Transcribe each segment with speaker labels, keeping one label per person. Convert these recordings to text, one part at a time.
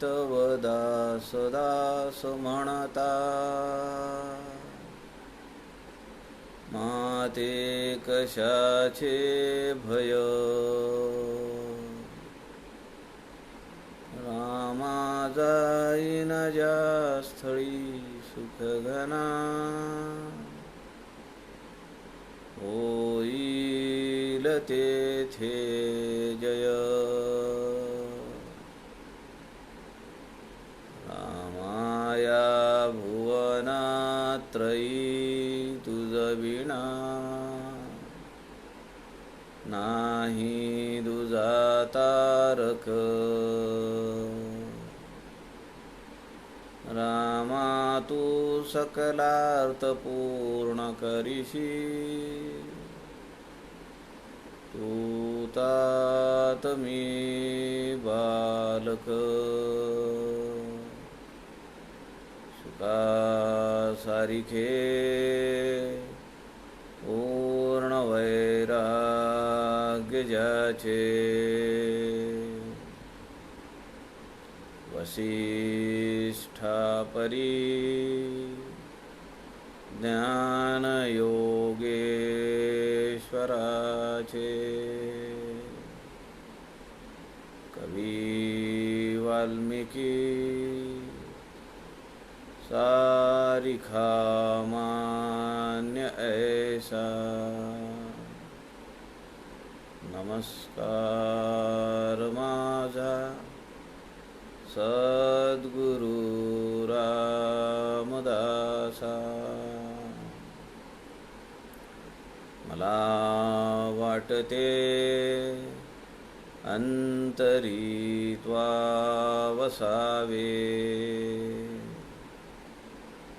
Speaker 1: तव दास दास म्हणता, माते कशाचे भय, रामा जाईन ज्या स्थळी सुख घना, होईल तेथे जय, रामाया भुवनात्रयी तुझ विना, नाही दुजा तारक, रामा तू सकलार्थ पूर्ण करिशी, तू तात मी बालक, सुखा सारिखे पूर्ण वैराग्य ज्याचे, वसिष्ठा परी ज्ञान योगेश्वराचे, कवी वाल्मिकी सारिखा मान्य ऐसा, नमस्कार माझा सद्गुरु रामदासा, मला वाटते अंतरी त्वा वसावे,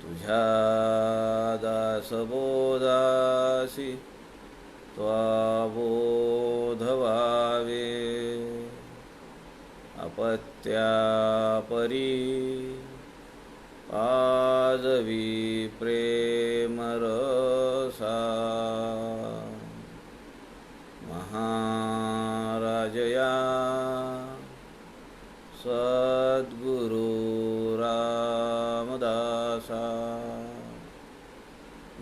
Speaker 1: तुझ्या दासबोधासी त्वा बोध व्हावे, अपत्या परी आजवी प्रेम रसा, महाराजया सद्गुरु रामदासा,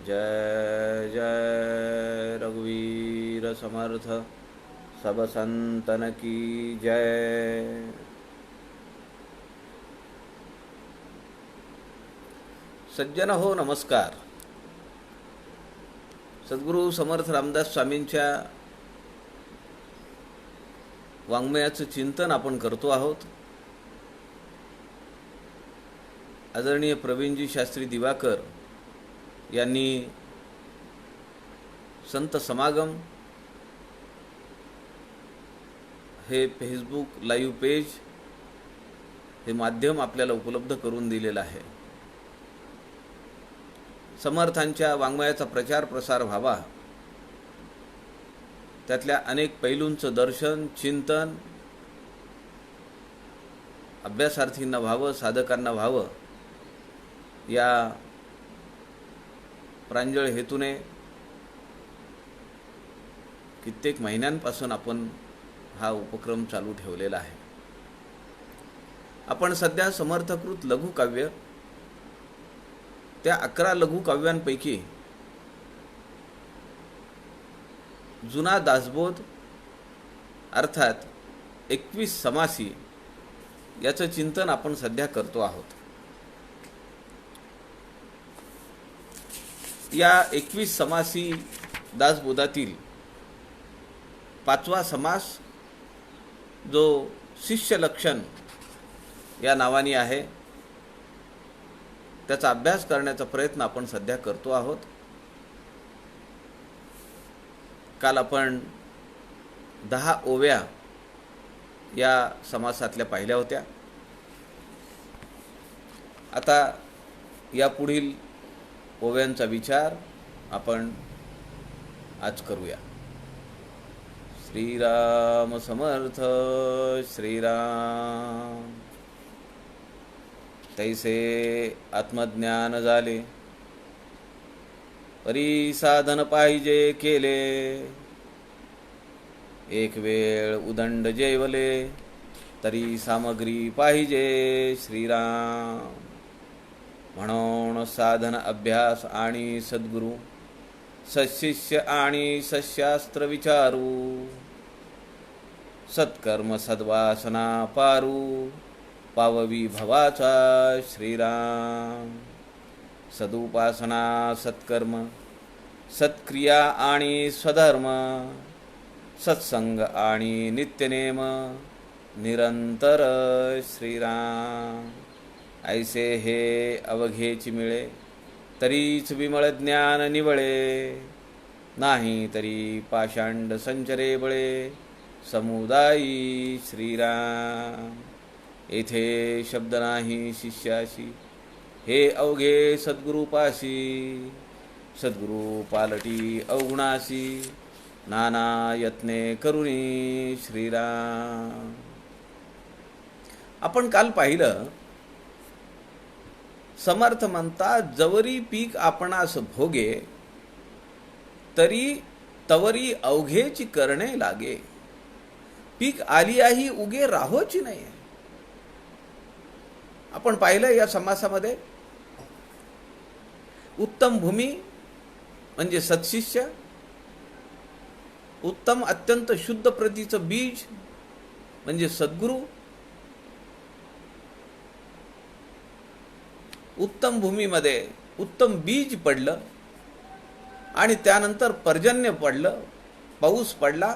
Speaker 1: जय जय रघुवीर समर्थ सब संतन की जय। सज्जन हो नमस्कार। सद्गुरु समर्थ रामदास स्वामींच्या वाङ्मयाचं चिंतन आपण करतो आहोत। आदरणीय प्रवीणजी शास्त्री दिवाकर यांनी संत समागम हे फेसबुक लाईव्ह पेज हे माध्यम आपल्याला उपलब्ध करून दिलेलं आहे। समर्थांच्या वाङ्मयाचा प्रचार प्रसार व्हावा, त्यातल्या अनेक पैलूंचं दर्शन चिंतन अभ्यासार्थींना व्हावं, साधकांना व्हावं, या प्रांजळ हेतूने कित्येक महिन्यांपासून आपण हा उपक्रम चालू ठेवलेला आहे। आपण सध्या समर्थकृत लघुकाव्य त्या 11 लघुकाव्यांपैकी जुना दासबोध अर्थात 21 समासी याचं चिंतन आपण सध्या करतो आहोत। या 21 समासी दासबोधातील 5वा समास जो शिष्य लक्षण या नावाने आहे, त्याचा अभ्यास करण्याचा प्रयत्न आपण सध्या करतो आहोत। काल आपण 10 ओव्या या समासातल्या पाहिल्या होत्या। आता या पुढील ओव्यांचा विचार आपण आज करूया। श्रीराम समर्थ श्रीराम। तैसे आत्मज्ञान झाले, परी साधन पाहिजे केले, एक वेळ उदंड जेवले, तरी सामग्री पाहिजे श्रीराम. म्हणून साधन अभ्यास आणि सद्गुरू, सत्शिष्य आणि सशास्त्र विचारू, सत्कर्म सद्वासना पारू, पाववी भवाचा श्रीराम. सदुपासना सत्कर्म, सत्क्रिया आणि स्वधर्म, सत्संग आणि नित्यनेम, निरंतर श्रीराम. ऐसे हे अवघेची मिळे, तरीच विमळ ज्ञान निवळे, नाही तरी पाषांड संचरे बळे, समुदायी श्रीराम. येथे शब्द नाही शिष्याशी, हे अवघे सद्गुरुपाशी, सद्गुरु पालटी अवगुणासी, नाना यत्ने करुणी श्रीराम. आपण काल पाहिलं, समर्थ म्हणतात, जवरी पीक आपणास भोगे, तरी तवरी अवघेची करणे लागे. पीक आली आहे उगे राहोची नाही. आपण पाहिलं या समासामध्ये उत्तम भूमी म्हणजे सत्शिष्य, उत्तम अत्यंत शुद्ध प्रतीचं बीज म्हणजे सद्गुरू, उत्तम भूमीमध्ये उत्तम बीज पडलं आणि त्यानंतर पर्जन्य पडलं, पाऊस पडला.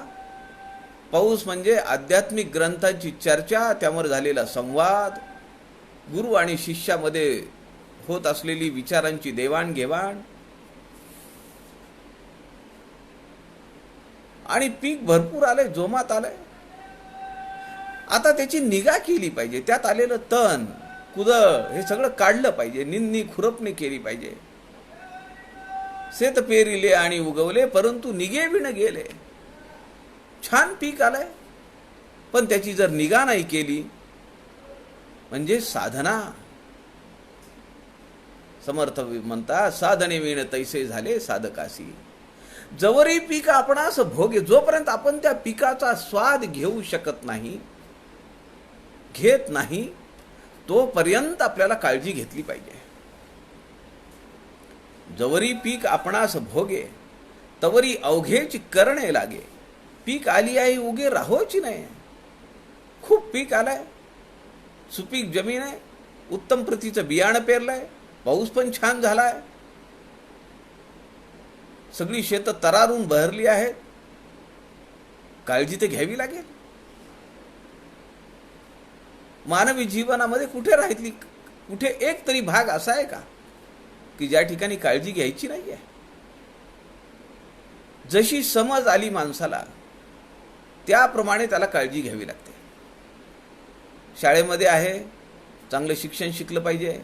Speaker 1: पाऊस म्हणजे आध्यात्मिक ग्रंथांची चर्चा, त्यावर झालेला संवाद, गुरु आणि शिष्यामध्ये होत असलेली विचारांची देवाणघेवाण, आणि पीक भरपूर आलंय, जोमात आलंय. आता त्याची निगा केली पाहिजे. त्यात आलेलं तण कुदळ हे सगळं काढलं पाहिजे, निंदणी खुरपणी केली पाहिजे. शेत पेरिले आणि उगवले, परंतु निगे विण गेले. छान पीक आलंय, पण त्याची जर निगा नाही केली म्हणजे साधना. समर्थ म्हणतात, साधने विण तैसे झाले साधकासी. जवरी पीक आपणास भोगे, जोपर्यंत आपण त्या पिकाचा स्वाद घेऊ शकत नाही, घेत नाही, तोपर्यंत आपल्याला काळजी घेतली पाहिजे. जवरी पीक आपणास भोगे, तवरी अवघेची करणे लागे. पीक आली आहे उगे राहोची नाही. खूप पीक आलंय, सुपीक जमीन आहे, उत्तम प्रतीचं बियाणं पेरलंय, पाऊस पण छान झालाय, सगळी शेतं तरारून बहरली आहेत. काळजी तर घ्यावी लागेल. मानवी जीवनामध्ये कुठे राहिली, कुठे एक तरी भाग असा आहे का की ज्या ठिकाणी काळजी घ्यायची नाहीये? जशी समज आली माणसाला, त्याप्रमाणे त्याला काळजी घ्यावी लागते. शाळेमध्ये आहे, चांगलं शिक्षण शिकलं पाहिजे,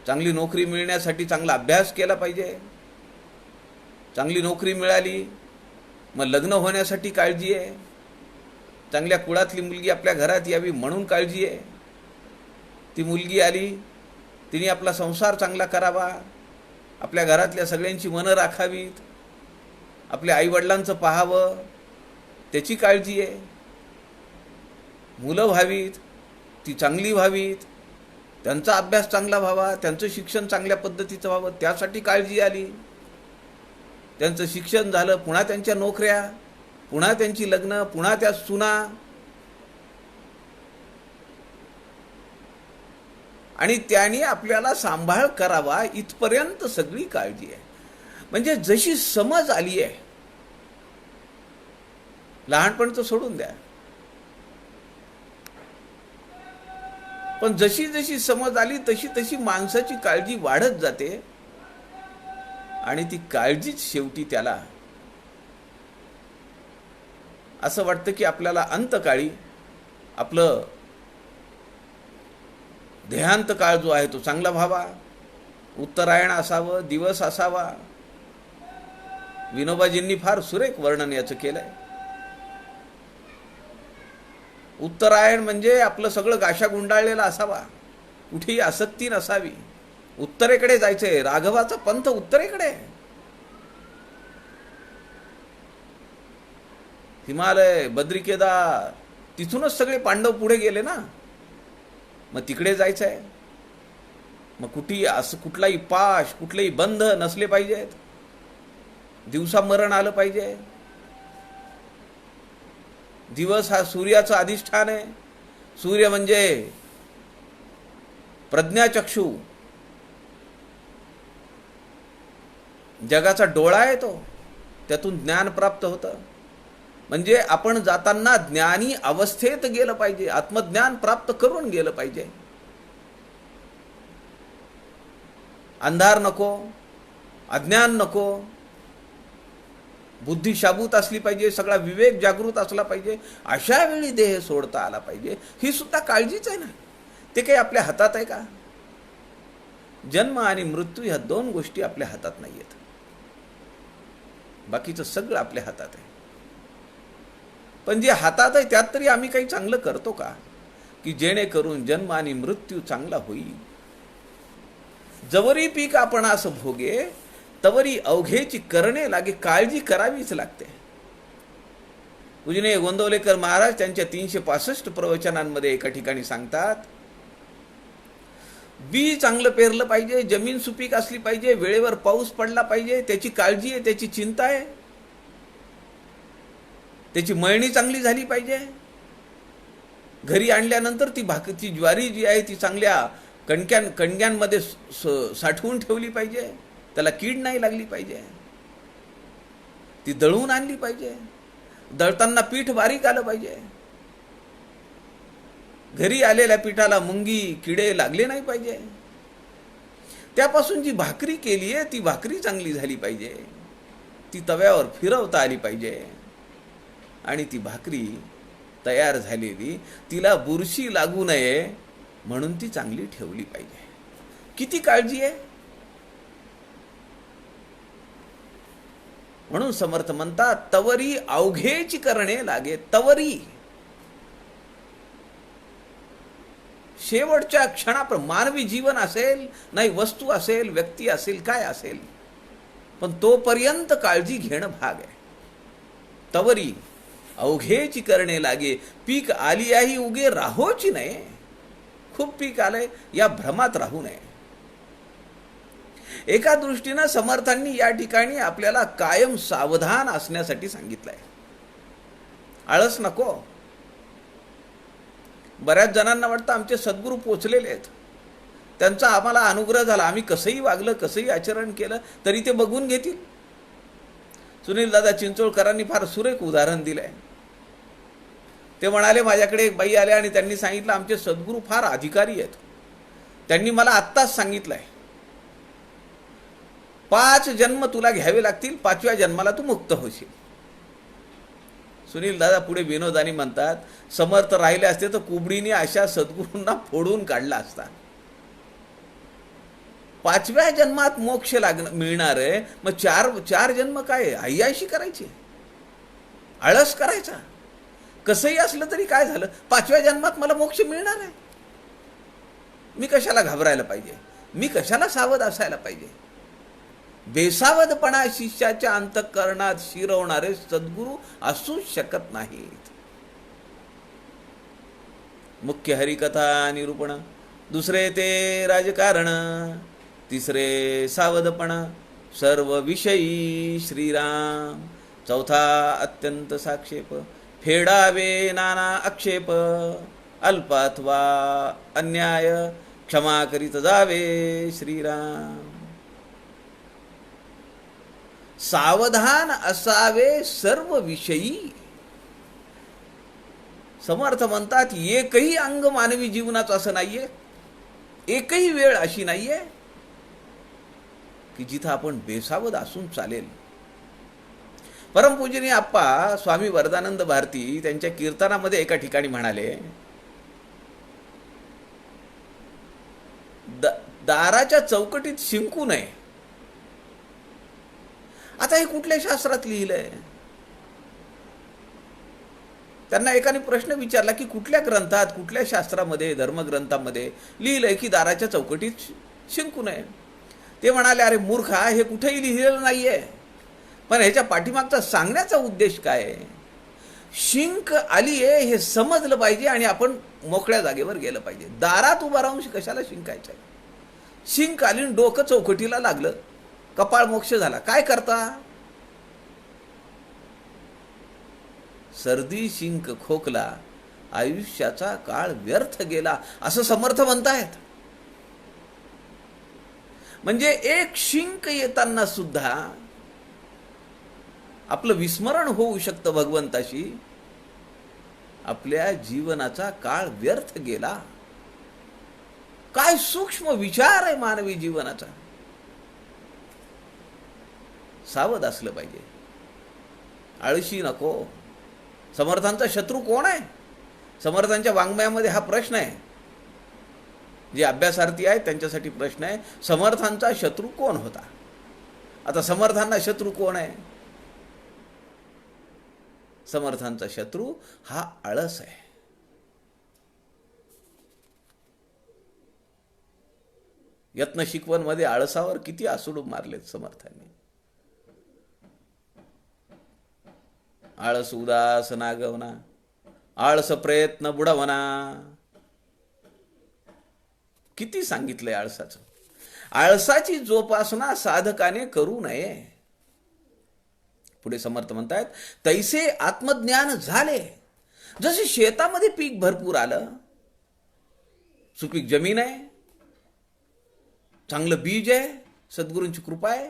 Speaker 1: चांगली नोकरी मिळण्यासाठी चांगला अभ्यास केला पाहिजे. चांगली नोकरी मिळाली मग लग्न होण्यासाठी काळजी आहे. चांगल्या कुळातली मुलगी आपल्या घरात यावी म्हणून काळजी आहे. ती मुलगी आली, तिने आपला संसार चांगला करावा, आपल्या घरातल्या सगळ्यांची मनं राखावीत, आपल्या आईवडिलांचं पाहावं, त्याची काळजी आहे. मुलं व्हावीत, ती चांगली व्हावीत, त्यांचा अभ्यास चांगला व्हावा, त्यांचं शिक्षण चांगल्या पद्धतीचं व्हावं, त्यासाठी काळजी आली. त्यांचं शिक्षण झालं, पुन्हा त्यांच्या नोकऱ्या, पुन्हा त्यांची लग्न, पुन्हा त्या सुना, आणि त्यांनी आपल्याला सांभाळ करावा, इथपर्यंत सगळी काळजी आहे. म्हणजे जशी समज आली आहे, लहानपणचं सोडून द्या, पण जशी जशी समज आली तशी तशी माणसाची काळजी वाढत जाते. आणि ती काळजीच शेवटी त्याला असं वाटतं की आपल्याला अंतकाळी आपलं देहांत काळ जो आहे तो चांगला व्हावा, उत्तरायण असावं, दिवस असावा. विनोबाजींनी फार सुरेख वर्णन याचं केलंय. उत्तरायण म्हणजे आपलं सगळं गाशा गुंडाळलेला असावा, कुठेही आसक्ती नसावी, उत्तरेकडे जायचंय. राघवाचा पंथ उत्तरेकडे, हिमालय, बद्री केदार, तिथूनच सगळे पांडव पुढे गेले ना. मग तिकडे जायचं आहे. मग कुठलाही पाश, कुठलेही बंध नसले पाहिजेत. दिवसा मरण आलं पाहिजे. दिवस हा सूर्याचं अधिष्ठान आहे. सूर्य म्हणजे प्रज्ञाचक्षू, जगाचा डोळा आहे तो. त्यातून ज्ञान प्राप्त होतं. म्हणजे आपण जाताना ज्ञानी अवस्थेत गेलं पाहिजे. आत्मज्ञान प्राप्त करून गेलं पाहिजे. अंधार नको, अज्ञान नको. बुद्धी शाबूत असली पाहिजे. सगळा विवेक जागृत असला पाहिजे. अशा वेळी देह सोडता आला पाहिजे. ही सुद्धा काळजीच आहे ना. ते काही आपल्या हातात आहे का? जन्म आणि मृत्यू ह्या दोन गोष्टी आपल्या हातात नाही आहेत. बाकीचं सगळं आपल्या हातात आहे. पण जे हातात आहे त्यात तरी आम्ही काही चांगलं करतो का, की जेणेकरून जन्म आणि मृत्यू चांगला होईल. जवरी पीक आपण असं भोगे, तवरी अवघेची करणे लागे. काळजी करावीच लागते. पूजनीय गोंदवलेकर महाराज त्यांच्या 365 प्रवचनांमध्ये एका ठिकाणी सांगतात, बी चांगलं पेरलं पाहिजे, जमीन सुपीक असली पाहिजे, वेळेवर पाऊस पडला पाहिजे. त्याची काळजी आहे, त्याची चिंता आहे. त्याची मळणी चांगली झाली पाहिजे. घरी आणल्यानंतर ती ज्वारी जी आहे ती चांगल्या कणग्यांमध्ये साठवून ठेवली पाहिजे. त्याला कीड नाही लागली पाहिजे. ती दळून आणली पाहिजे. दळताना पीठ बारीक आलं पाहिजे. घरी आलेल्या पिठाला मुंगी, किडे लागले नाही पाहिजे. त्यापासून जी भाकरी केली आहे ती भाकरी चांगली झाली पाहिजे. ती तव्यावर फिरवता आली पाहिजे. आणि ती भाकरी तयार झालेली, तिला बुरशी लागू नये म्हणून ती चांगली ठेवली पाहिजे. किती काळजी आहे. म्हणून समर्थ म्हणतात, तवरी अवघेची करणे लागे. तवरी शेवटच्या क्षणापर मानवी जीवन असेल, नाही वस्तू असेल, व्यक्ती असेल, काय असेल, पण तोपर्यंत काळजी घेणं भाग आहे. तवरी अवघेची करणे लागे. पीक आली आहे उगे राहोची नाही. खूप पीक आलंय या भ्रमात राहू नये. एका दृष्टीनं समर्थांनी या ठिकाणी आपल्याला कायम सावधान असण्यासाठी सांगितलंय. आळस नको. बऱ्याच जणांना वाटतं आमचे सद्गुरू पोचलेले आहेत, त्यांचा आम्हाला अनुग्रह झाला, आम्ही कसंही वागलं, कसंही आचरण केलं तरी ते बघून घेतील. सुनील दादा चिंचोळकरांनी फार सुरेख उदाहरण दिलंय. ते म्हणाले, माझ्याकडे एक बाई आल्या आणि त्यांनी सांगितलं, आमचे सद्गुरू फार अधिकारी आहेत. त्यांनी मला आत्ताच सांगितलंय, 5 जन्म तुला घ्यावे लागतील, 5व्या जन्माला तू मुक्त होशील. सुनील दादा पुढे विनोदानी म्हणतात, समर्थ राहिले असते तर कुबडीने अशा सद्गुरूंना फोडून काढला असता. 5व्या जन्मात मोक्ष मिळणार आहे. मग चार जन्म काय अय्याशी करायची, आळस करायचा. कसंही असलं तरी काय झालं, 5व्या जन्मात मला मोक्ष मिळणार आहे. मी कशाला घाबरायला पाहिजे, मी कशाला सावध असायला पाहिजे. बेसावधपणा शिष्याच्या अंतःकरणात शिरवणारे सद्गुरू असू शकत नाहीत. मुख्य हरिकथा निरूपण, दुसरे ते राजकारण, तिसरे सावधपणा, सर्व विषयी श्रीराम, चौथा अत्यंत साक्षेप, फेडावे नाना आक्षेप, अल्प अथवा अन्याय क्षमा करीत जावे श्रीराम. सावधान असावे सर्व विषयी. समर्थ म्हणतात, एकही अंग मानवी जीवनाचं असं नाहीये, एकही वेळ अशी नाहीये की जिथं आपण बेसावध असून चालेल. परमपूजनीय आप्पा स्वामी वरदानंद भारती त्यांच्या कीर्तनामध्ये एका ठिकाणी म्हणाले, दाराच्या चौकटीत शिंकू नये. आता हे कुठल्या शास्त्रात लिहिलंय? त्यांना एकाने प्रश्न विचारला की कुठल्या ग्रंथात, कुठल्या शास्त्रामध्ये, धर्मग्रंथामध्ये लिहिलंय की दाराच्या चौकटीत शिंकू नये? ते म्हणाले, अरे मूर्खा, हे कुठेही लिहिलेलं नाहीये. पण ह्याच्या पाठीमागचा सांगण्याचा उद्देश काय आहे? शिंक आली आहे हे समजलं पाहिजे आणि आपण मोकळ्या जागेवर गेलं पाहिजे. दारात उभा राहून कशाला शिंकायचं आहे? शिंक आली आणि डोकं चौकटीला लागलं, कपाळ मोक्ष झाला, काय करता? सर्दी, शिंक, खोकला, आयुष्याचा काळ व्यर्थ गेला असं समर्थ म्हणतायत. म्हणजे एक शिंक येताना सुद्धा आपलं विस्मरण होऊ शकतं भगवंताशी. आपल्या जीवनाचा काळ व्यर्थ गेला. काय सूक्ष्म विचार आहे मानवी जीवनाचा. सावध असलं पाहिजे, आळशी नको. समर्थांचा शत्रू कोण आहे? समर्थांच्या वाङ्मयामध्ये हा प्रश्न आहे. जे अभ्यासार्थी आहेत त्यांच्यासाठी प्रश्न आहे, समर्थांचा शत्रू कोण होता? आता समर्थांना शत्रू कोण आहे? समर्थांचा शत्रू हा आळस आहे. यत्न शिकवण मध्ये आळसावर किती आसुड मारलेत समर्थांनी. आळस उदास नागवना, आळस प्रयत्न बुडवना. किती सांगितलंय आळसाचं. आळसाची जोपासना साधकाने करू नये. पुढे समर्थ म्हणतायत, तैसे आत्मज्ञान झाले. जसे शेतामध्ये पीक भरपूर आलं, सुपीक जमीन आहे, चांगलं बीज आहे, सद्गुरूंची कृपा आहे,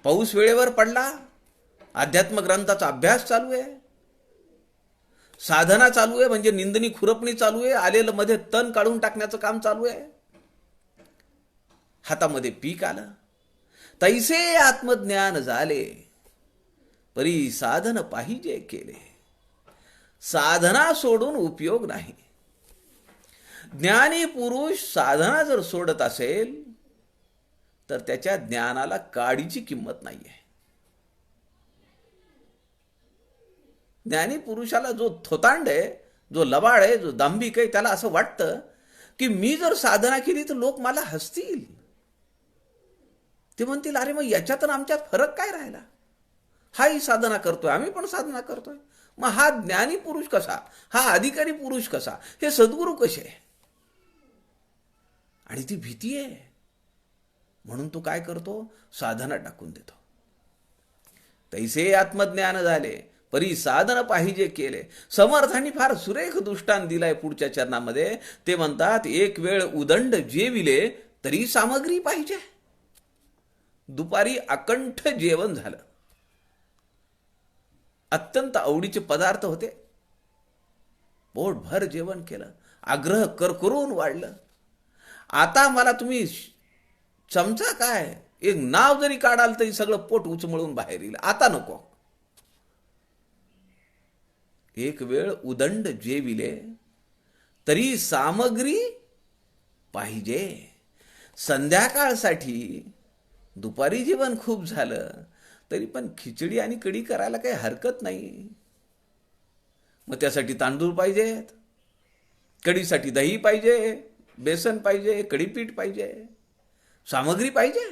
Speaker 1: पाऊस वेळेवर पडला, अध्यात्म ग्रंथाचा अभ्यास चालू आहे, साधना चालू आहे, म्हणजे निंदणी खुरपणी चालू आहे, आलेलं मध्ये तण काढून टाकण्याचं काम चालू आहे, हातामध्ये पीक आलं. तैसे आत्मज्ञान झाले, परी साधन पाहिजे केले. साधना सोडून उपयोग नाही. ज्ञानी पुरुष साधना जर सोडत असेल तर त्याच्या ज्ञानाला काडीची किंमत नाहीये. ज्ञानी पुरुषाला जो थोतांड आहे, जो लबाड आहे, जो दांभिक आहे, त्याला असं वाटतं की मी जर साधना केली तर लोक मला हसतील. ते म्हणतील, अरे मग याच्यात आमच्यात फरक काय राहिला? हाही साधना करतोय, आम्ही पण साधना करतोय, मग हा ज्ञानी पुरुष कसा, हा अधिकारी पुरुष कसा, हे सद्गुरू कसे? आणि ती भीती आहे. म्हणून तो काय करतो? साधना टाकून देतो. तैसे आत्मज्ञान झाले, परी साधन पाहिजे केले. समर्थांनी फार सुरेख दृष्टांत दिलाय पुढच्या चरणामध्ये. ते म्हणतात, एक वेळ उदंड जेविले तरी सामग्री पाहिजे. दुपारी अकंठ जेवण झालं, अत्यंत आवडीचे पदार्थ होते, पोटभर जेवण केलं, आग्रह करकरून वाढलं. आता मला तुम्ही चमचा काय, एक नाव जरी काढाल तरी सगळं पोट उचमळून बाहेर येईल, आता नको. एक वेळ उदंड जेविले तरी सामग्री पाहिजे. संध्याकाळसाठी दुपारी जेवण खूप झालं तरी पण खिचडी आणि कढी करायला काही हरकत नाही. मग त्यासाठी तांदूळ पाहिजेत, कढीसाठी दही पाहिजे, बेसन पाहिजे, कढीपीठ पाहिजे, सामग्री पाहिजे.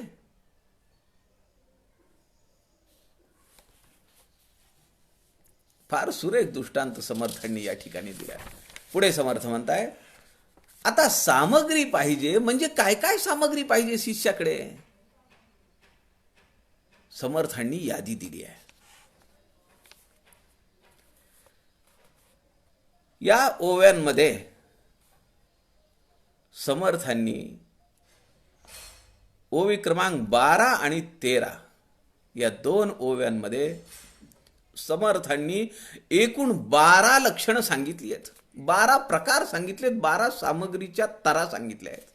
Speaker 1: फार सुरेख दृष्टांत समर्थांनी या ठिकाणी दिला. पुढे समर्थ म्हणताय, आता सामग्री पाहिजे म्हणजे काय काय सामग्री पाहिजे शिष्याकडे? समर्थांनी यादी दिली आहे. या ओव्यांमध्ये समर्थांनी ओवी क्रमांक 12 आणि 13 या दोन ओव्यांमध्ये समर्थांनी एकूण 12 लक्षणं सांगितली आहेत, 12 प्रकार सांगितलेत, 12 सामग्रीच्या तरा सांगितल्या आहेत.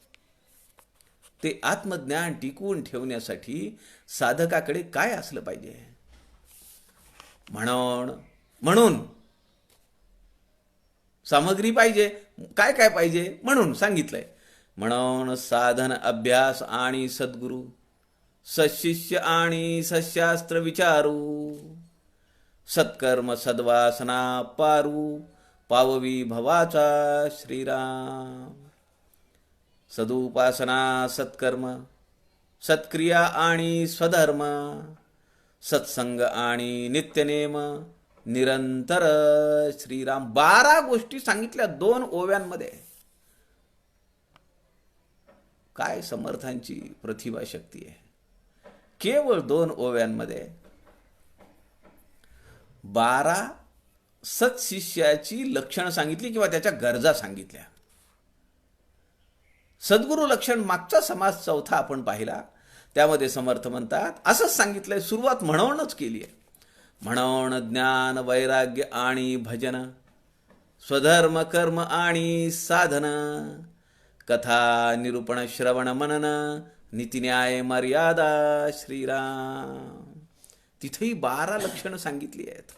Speaker 1: ते आत्मज्ञान टिकवून ठेवण्यासाठी साधकाकडे काय असलं पाहिजे? म्हणून सामग्री पाहिजे. काय काय पाहिजे म्हणून सांगितलंय. म्हणून साधन, अभ्यास आणि सद्गुरू, सशिष्य आणि सशास्त्र विचारू, सत्कर्म सद्वासना पारू, पाववी भवाचा श्रीराम. सदुपासना, सत्कर्म, सत्क्रिया आणि स्वधर्म, सत्संग आणि नित्यनेम निरंतर श्रीराम. 12 गोष्टी सांगितल्या 2 ओव्यांमध्ये. काय समर्थांची प्रतिभा शक्ती आहे. केवळ 2 ओव्यांमध्ये 12 सत्शिष्याची लक्षणं सांगितली किंवा त्याच्या गरजा सांगितल्या. सद्गुरू लक्षण मागचा समास 4था आपण पाहिला. त्यामध्ये समर्थ म्हणतात असंच सांगितलंय. सुरुवात म्हणूनच केली आहे. म्हणून ज्ञान वैराग्य आणि भजन, स्वधर्म कर्म आणि साधन, कथा निरूपण श्रवण मनन, नीतिन्याय मर्यादा श्रीराम. तिथेही 12 लक्षणं सांगितली आहेत.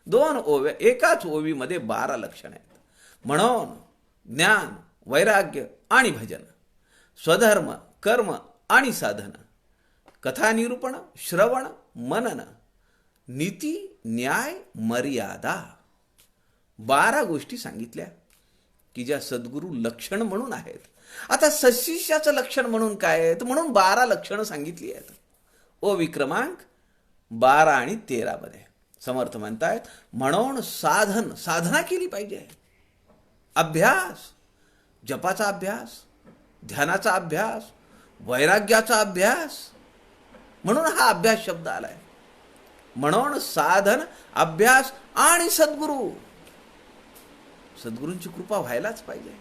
Speaker 1: 2 ओव्या, एकाच ओवीमध्ये 12 लक्षणं आहेत. म्हणून ज्ञान वैराग्य आणि भजन, स्वधर्म कर्म आणि साधन, कथा निरूपण श्रवण मनन, नीती न्याय मर्यादा. 12 गोष्टी सांगितल्या की ज्या सद्गुरू लक्षण म्हणून आहेत. आता सशिष्याचं लक्षण म्हणून काय आहे? म्हणून 12 लक्षणं सांगितली आहेत. ओवी क्रमांक 12 आणि 13 मध्ये समर्थ म्हणतायत म्हणून साधना केली पाहिजे. अभ्यास, जपाचा अभ्यास, ध्यानाचा अभ्यास, वैराग्याचा अभ्यास, म्हणून हा अभ्यास शब्द आलाय. म्हणून साधन, अभ्यास आणि सद्गुरूंची कृपा व्हायलाच पाहिजे.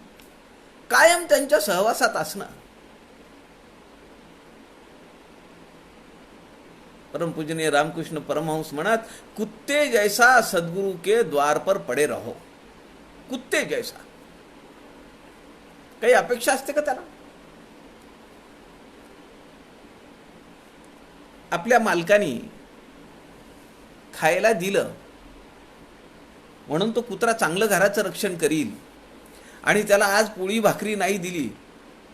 Speaker 1: कायम त्यांच्या सहवासात असणं. परमपूजनीय रामकृष्ण परमहंस म्हणत, कुत्ते जैसा सद्गुरु के द्वार पर पडे रहो. कुत्ते जैसा. काही अपेक्षा असते का त्याला? आपल्या मालकानी खायला दिलं म्हणून तो कुत्रा चांगलं घराचं रक्षण करील, आणि त्याला आज पोळी भाकरी नाही दिली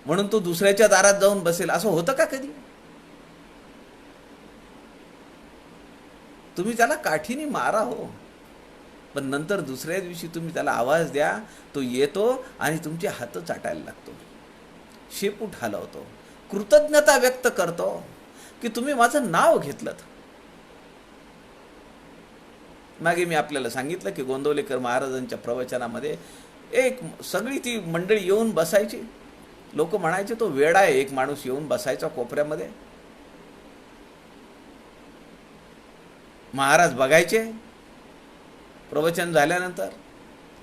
Speaker 1: म्हणून तो दुसऱ्याच्या दारात जाऊन बसेल, असं होतं का कधी? तुम्ही त्याला काठीने मारा हो, पण नंतर दुसऱ्या दिवशी तुम्ही त्याला आवाज द्या, तो येतो आणि तुमचे हात चाटायला लागतो, शेपूट हलवतो, कृतज्ञता व्यक्त करतो की तुम्ही माझं नाव घेतलं. मागे मी आपल्याला सांगितलं की गोंदवलेकर महाराजांच्या प्रवचनामध्ये एक सगळी ती मंडळी येऊन बसायची. लोक म्हणायचे तो वेडा आहे. एक माणूस येऊन बसायचा कोपऱ्यामध्ये. महाराज बघायचे. प्रवचन झाल्यानंतर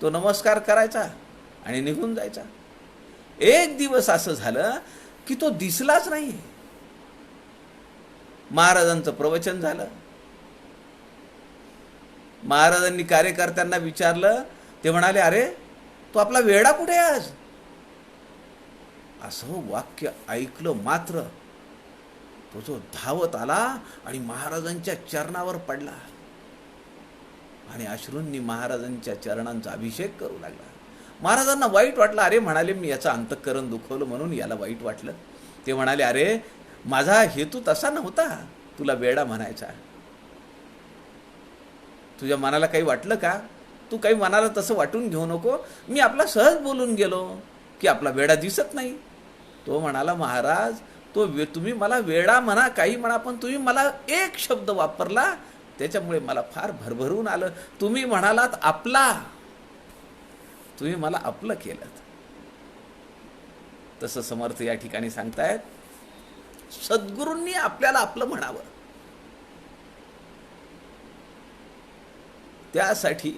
Speaker 1: तो नमस्कार करायचा आणि निघून जायचा. एक दिवस असं झालं की तो दिसलाच नाही. महाराजांचं प्रवचन झालं. महाराजांनी कार्यकर्त्यांना विचारलं. ते म्हणाले, अरे तो आपला वेडा कुठे आहे आज? असं वाक्य ऐकलं मात्र तो जो धावत आला आणि महाराजांच्या चरणावर पडला आणि अश्रूंनी महाराजांच्या चरणांचा अभिषेक करू लागला. महाराजांना वाईट वाटलं. अरे म्हणाले, मी याचं अंतःकरण दुखवलं म्हणून याला वाईट वाटलं. ते म्हणाले, अरे माझा हेतू तसा नव्हता तुला वेडा म्हणायचा. तुझ्या मनाला काही वाटलं का? तू काही मनाला तसं वाटून घेऊ नको. मी आपला सहज बोलून गेलो की आपला वेडा दिसत नाही. तो म्हणाला, महाराज तुम्ही मला वेडा म्हणा काही म्हणा, पण तुम्ही मला एक शब्द वापरला त्याच्यामुळे मला फार भरभरून आलं. तुम्ही म्हणालात आपला, तुम्ही मला आपलं केलं. तसं समर्थ या ठिकाणी सांगतायत, सद्गुरूंनी आपल्याला आपलं म्हणावं. त्यासाठी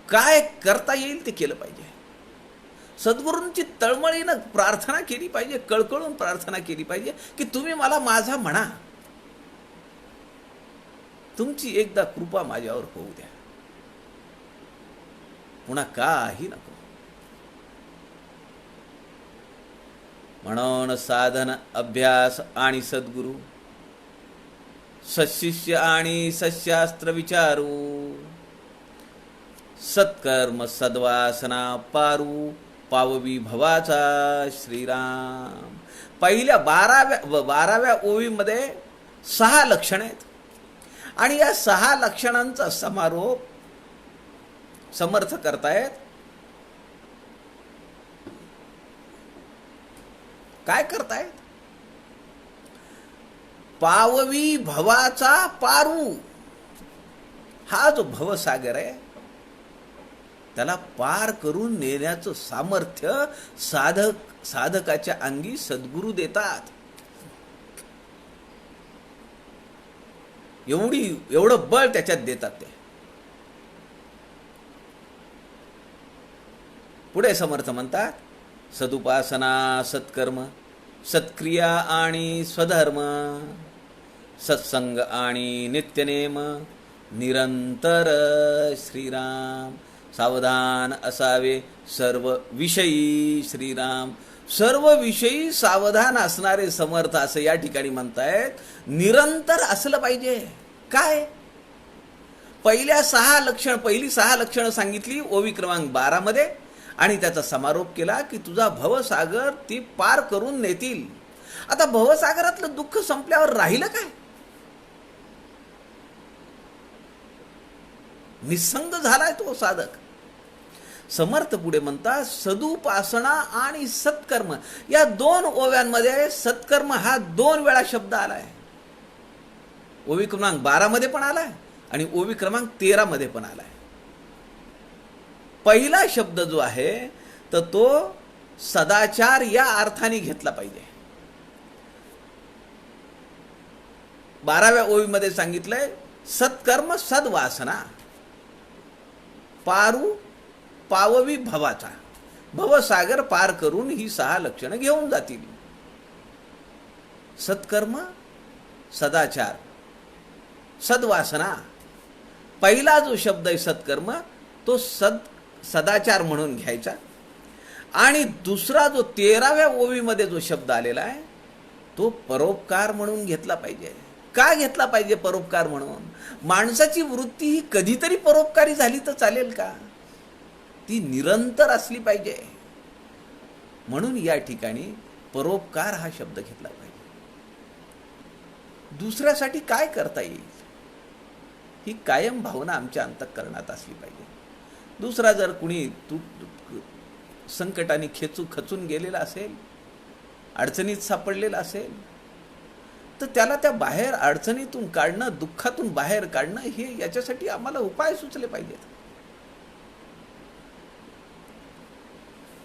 Speaker 1: काय करता येईल ते केलं पाहिजे. सद्गुरूंची तळमळीनं प्रार्थना केली पाहिजे, कळकळून प्रार्थना केली पाहिजे की तुम्ही मला माझा म्हणा. तुमची एकदा कृपा माझ्यावर होऊ द्या, पुन्हा काही नको. म्हणून साधन, अभ्यास आणि सद्गुरू, सत्शिष्य आणि सशास्त्र विचारू, सत्कर्म सद्वासना पारू, पाववी भवाचा श्रीराम. पहिल्या 12व्या ओवीमध्ये 6 लक्षणे आहेत आणि या 6 लक्षणांचा समारोप समर्थ करतायत. काय करतायत? पाववी भवाचा पारू. हा जो भवसागर आहे त्याला पार करून नेण्याचं सामर्थ्य साधकाच्या अंगी सद्गुरू देतात. एवढं बळ त्याच्यात देतात ते. पुढे समर्थ म्हणतात, सदुपासना, सत्कर्म, सत्क्रिया आणि स्वधर्म, सत्संग आणि नित्यनेम, निरंतर श्रीराम, सावधान असावे सर्व विषयी श्रीराम. सर्व विषयी सावधान असणारे समर्थ असं या ठिकाणी म्हणतायत. निरंतर असलं पाहिजे. काय? पहिली 6 लक्षणं सांगितली ओवी क्रमांक 12 मध्ये आणि त्याचा समारोप केला की तुझा भवसागर ती पार करून नेतील. आता भवसागरातलं दुःख संपल्यावर राहिलं काय? निसंग झालाय तो साधक. समर्थ पुढे म्हणतात, सदुपासना आणि सत्कर्म या 2 ओव्यांमध्ये सत्कर्म हा 2 वेळा शब्द आलाय. ओवी क्रमांक 12 मध्ये पण आलाय आणि ओवी क्रमांक 13 मध्ये पण आलाय. पहिला शब्द जो आहे तर तो सदाचार या अर्थाने घेतला पाहिजे. 12व्या ओवीमध्ये सांगितलंय सत्कर्म सद्वासना पारू पाववी भवाचा. भवसागर पार करून ही 6 लक्षणं घेऊन जातील. सत्कर्म, सदाचार, सद्वासना. पहिला जो शब्द आहे सत्कर्म तो सदाचार म्हणून घ्यायचा आणि दुसरा जो 13व्या ओवीमध्ये जो शब्द आलेला आहे तो परोपकार म्हणून घेतला पाहिजे. का घेतला पाहिजे परोपकार म्हणून? माणसाची वृत्ती ही कधीतरी परोपकारी झाली तर चालेल का? ती निरंतर असली पाहिजे. म्हणून या ठिकाणी परोपकार हा शब्द घेतला पाहिजे. दुसऱ्यासाठी काय करता येईल ही कायम भावना आमच्या अंतःकरणात असली पाहिजे. दुसरा जर कुणी संकटाने खचून गेलेला असेल, अडचणीत सापडलेला असेल तर त्याला त्या बाहेर अडचणीतून काढणं, दुःखातून बाहेर काढणं हे याच्यासाठी आम्हाला उपाय सुचले पाहिजेत.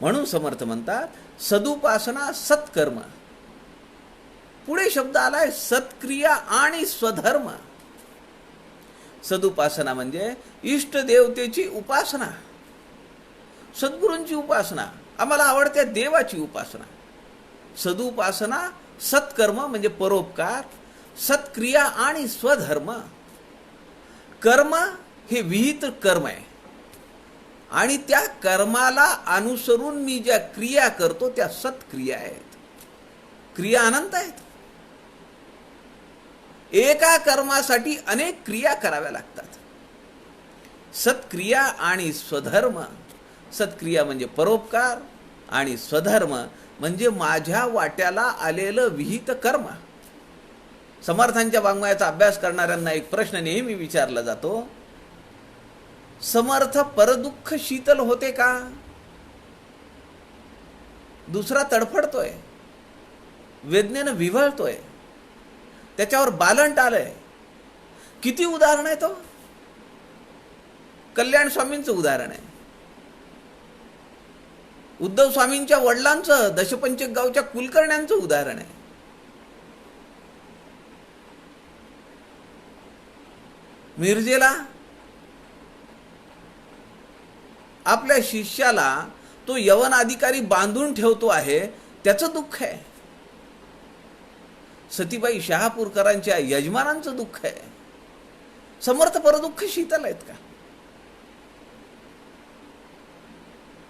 Speaker 1: म्हणून समर्थ म्हणतात सदुपासना सत्कर्म. पुढे शब्द आलाय सत्क्रिया आणि स्वधर्म. सदुपासना म्हणजे इष्ट देवतेची उपासना, सद्गुरूंची उपासना, आम्हाला आवडत्या देवाची उपासना. सदुपासना, सत्कर्म म्हणजे परोपकार, सत्क्रिया आणि स्वधर्म. कर्म हे विहित कर्म आहे आणि त्या कर्माला अनुसरून मी ज्या क्रिया करतो त्या सत्क्रिया आहेत. क्रिया अनंत आहेत. एका कर्मासाठी अनेक क्रिया कराव्या लागतात. सत्क्रिया आणि स्वधर्म. सत्क्रिया म्हणजे परोपकार आणि स्वधर्म म्हणजे माझ्या वाट्याला आलेलं विहित कर्म. समर्थांच्या वाङ्मयाचा अभ्यास करणाऱ्यांना एक प्रश्न नेहमी विचारला जातो, समर्थ परदुःख शीतल होते का? दुसरा तडफडतोय, वेदनेनं विव्हळतोय, त्याच्यावर बालंट आलंय. किती उदाहरण आहे तो? कल्याण स्वामींचं उदाहरण आहे, उद्धव स्वामींच्या वडिलांचं, दशपंचक गावच्या कुलकर्ण्यांचं उदाहरण आहे. मिरजेला आपल्या शिष्याला तो यवन अधिकारी बांधून ठेवतो आहे, त्याचं दुःख आहे. सतीबाई शहापूरकरांच्या यजमानांचं दुःख आहे. समर्थ परदुःख शीतल आहेत का?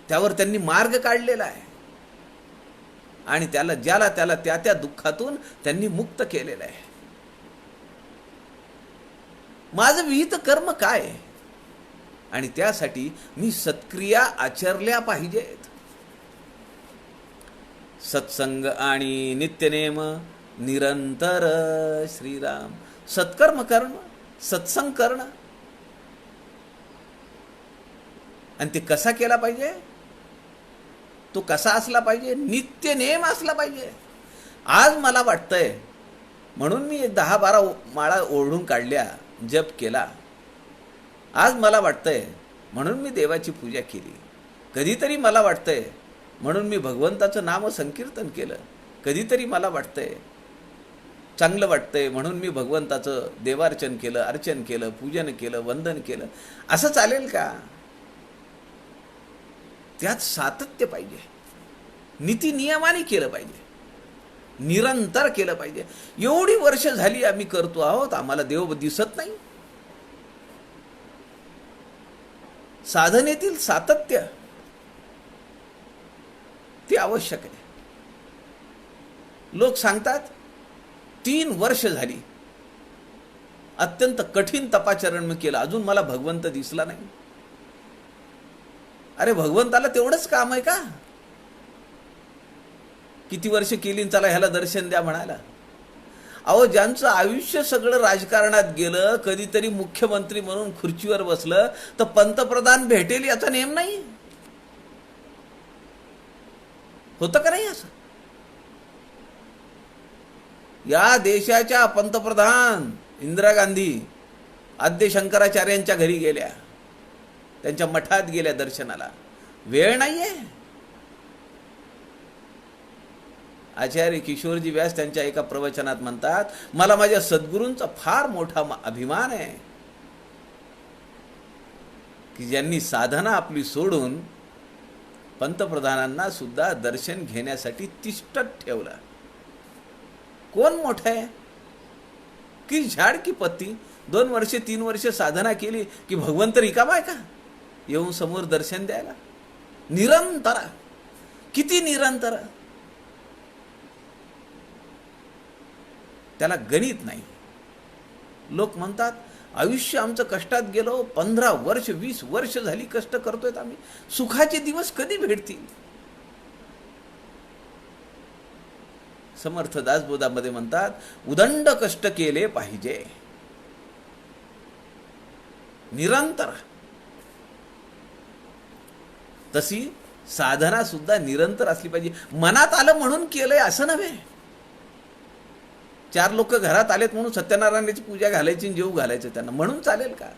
Speaker 1: त्यावर त्यांनी मार्ग काढलेला आहे आणि ज्याला त्या दुःखातून त्यांनी मुक्त केलेलं आहे. माझं विहित कर्म काय आणि त्यासाठी मी सत्क्रिया आचरल्या पाहिजेत. सत्संग आणि नित्यनेम, निरंतर श्रीराम. सत्कर्म करणं, सत्संग करणं. आणि ते कसा केला पाहिजे? तो कसा असला पाहिजे? नित्यनेम असला पाहिजे. आज मला वाटतंय म्हणून मी 10-12 माळा ओढून काढल्या, जप केला. आज मला वाटतंय म्हणून मी देवाची पूजा केली. कधीतरी मला वाटतंय म्हणून मी भगवंताचं नाम संकीर्तन केलं. कधीतरी मला वाटतंय, चांगलं वाटतंय म्हणून मी भगवंताचं देवार्चन केलं, अर्चन केलं, पूजन केलं, वंदन केलं. असं चालेल का? त्यात सातत्य पाहिजे. नीती नियमाने केलं पाहिजे, निरंतर केलं पाहिजे. एवढी वर्ष झाली आम्ही करतो आहोत, आम्हाला देव दिसत नाही. साधनेतील सातत्य ते आवश्यक आहे. लोक सांगतात 3 वर्ष झाली अत्यंत कठीण तपाचरण मी केलं, अजून मला भगवंत दिसला नाही. अरे भगवंताला तेवढंच काम आहे का? किती वर्ष केली चला ह्याला दर्शन द्या म्हणायला? अहो, ज्यांचं आयुष्य सगळं राजकारणात गेलं, कधीतरी मुख्यमंत्री म्हणून खुर्चीवर बसलं तर पंतप्रधान भेटेल याचा नेम नाही. होतं का नाही असं? या देशाच्या पंतप्रधान इंदिरा गांधी आद्य शंकराचार्यांच्या घरी गेल्या, त्यांच्या मठात गेल्या दर्शनाला. वेळ नाहीये. आचार्य किशोरजी व्यास त्यांच्या एका प्रवचनात म्हणतात, मला माझ्या सद्गुरूंचा फार मोठा अभिमान आहे की ज्यांनी साधना आपली सोडून पंतप्रधानांना सुद्धा दर्शन घेण्यासाठी तिष्ठत ठेवलं. कोण मोठं आहे? की झाड की पत्ती? 2 वर्ष 3 वर्ष साधना केली की भगवंत रिकामा आहे का येऊन समोर दर्शन द्यायला? निरंतर. किती निरंतर? त्याला गणित नाही. लोक म्हणतात आयुष्य आमचं कष्टात गेलो, 15 वर्ष 20 वर्ष झाली कष्ट करतोय आम्ही, सुखाचे दिवस कधी भेटतील? समर्थ दासबोधामध्ये म्हणतात, उदंड कष्ट केले पाहिजे निरंतर. तशी साधना सुद्धा निरंतर असली पाहिजे. मनात आलं म्हणून केलंय असं नव्हे. 4 लोक घरात आलेत म्हणून सत्यनारायणाची पूजा घालायची, जेव घालायचं त्यांना, म्हणून चालेल का?